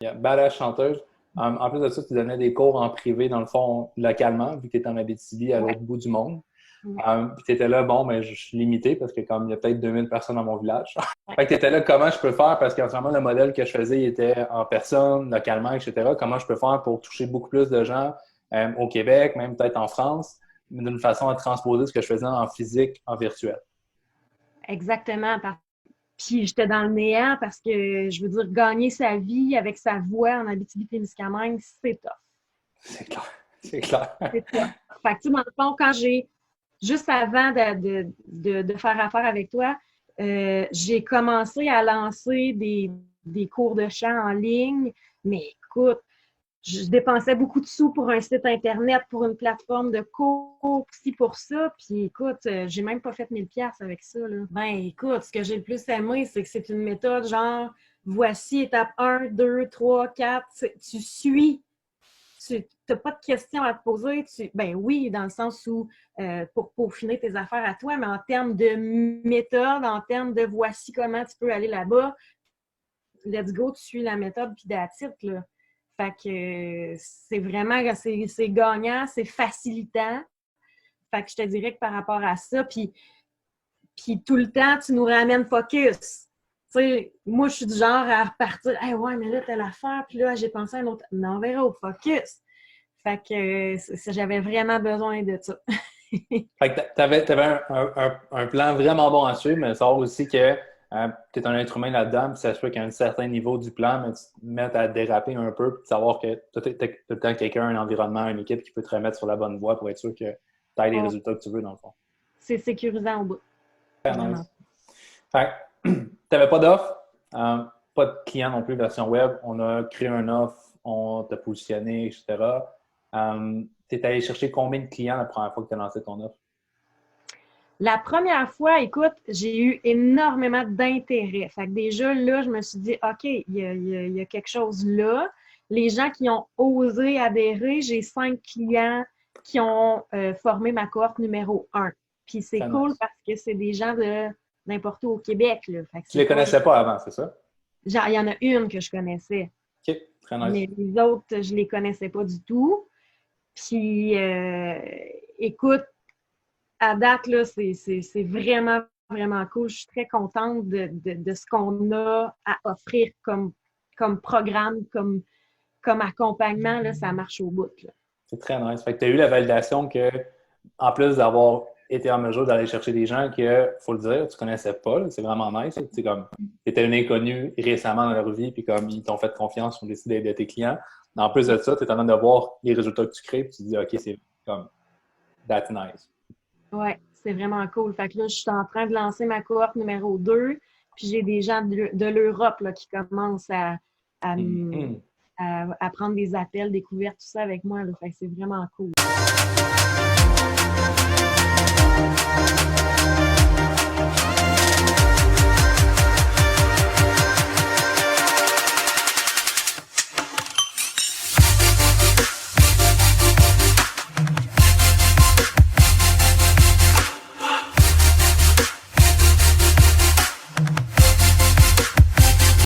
Yeah, badass chanteuse. En plus de ça, tu donnais des cours en privé, dans le fond, localement, vu que tu étais en Abitibi, à Ouais. l'autre bout du monde. Ouais. Puis tu étais là, bon, mais je suis limité parce que comme il y a peut-être 2000 personnes dans mon village. Ouais. Fait que tu étais là, comment je peux faire? Parce qu'en ce moment, le modèle que je faisais, il était en personne, localement, etc. Comment je peux faire pour toucher beaucoup plus de gens au Québec, même peut-être en France, mais d'une façon à transposer ce que je faisais en physique, en virtuel. Exactement. Puis j'étais dans le néant parce que, je veux dire, gagner sa vie avec sa voix en Abitibi-Témiscamingue, c'est tough. C'est clair. C'est clair. C'est tough. Fait que, tu sais, dans le fond, juste avant de faire affaire avec toi, j'ai commencé à lancer des cours de chant en ligne. Mais écoute, je dépensais beaucoup de sous pour un site Internet, pour une plateforme de cours, ci pour ça. Puis écoute, j'ai même pas fait 1000$ avec ça, là. Ben écoute, ce que j'ai le plus aimé, c'est que c'est une méthode genre, voici étape 1, 2, 3, 4. Tu suis. Tu n'as pas de questions à te poser. Ben oui, dans le sens où pour peaufiner tes affaires à toi, mais en termes de méthode, en termes de voici comment tu peux aller là-bas, let's go, tu suis la méthode, puis that's it, là. Fait que c'est vraiment, c'est gagnant, c'est facilitant. Fait que je te dirais que par rapport à ça, puis tout le temps, tu nous ramènes focus. Tu sais, moi, je suis du genre à repartir. Hey, ouais, mais là, telle affaire, puis là, j'ai pensé à un autre. Non, on verra au focus. Fait que j'avais vraiment besoin de ça. Fait que t'avais un plan vraiment bon à suivre, mais savoir aussi que tu es un être humain là-dedans, puis ça se peut qu'à un certain niveau du plan, mais tu te mettes à déraper un peu, puis de savoir que tu as tout le temps quelqu'un, un environnement, une équipe qui peut te remettre sur la bonne voie pour être sûr que tu as les Oh, résultats que tu veux, dans le fond. c'est sécurisant au bout. Très Vraiment. nice. Fait que t'avais pas d'offre, pas de client non plus version web. On a créé un offre, on t'a positionné, etc. Tu es allé chercher combien de clients la première fois que tu as lancé ton offre? La première fois, écoute, j'ai eu énormément d'intérêt. Fait que déjà, là, je me suis dit, OK, il y a quelque chose là. Les gens qui ont osé adhérer, j'ai 5 clients qui ont formé ma cohorte numéro 1. Puis c'est Très cool nice. parce que c'est des gens de n'importe où au Québec, là. Fait que Tu c'est les pas... connaissais pas avant, c'est ça? Genre, il y en a une que je connaissais, OK, très nice. mais les autres, je les connaissais pas du tout. Puis, écoute, à date, là, c'est vraiment, vraiment cool. Je suis très contente de ce qu'on a à offrir comme programme, comme accompagnement. Là, ça marche au bout. Là. C'est très nice. Fait que tu as eu la validation que, en plus d'avoir été en mesure d'aller chercher des gens que, faut le dire, tu connaissais pas, là, c'est vraiment nice. C'est comme, tu étais un inconnu récemment dans leur vie, puis comme ils t'ont fait confiance, ils ont décidé d'être tes clients. Mais en plus de ça, tu es en train de voir les résultats que tu crées, puis tu te dis, OK, c'est comme, that's nice. Ouais, c'est vraiment cool. Fait que là, je suis en train de lancer ma cohorte numéro 2. Puis j'ai des gens de l'Europe là, qui commencent à, Mhm. à prendre des appels, découvertes, tout ça avec moi. Là. Fait que c'est vraiment cool.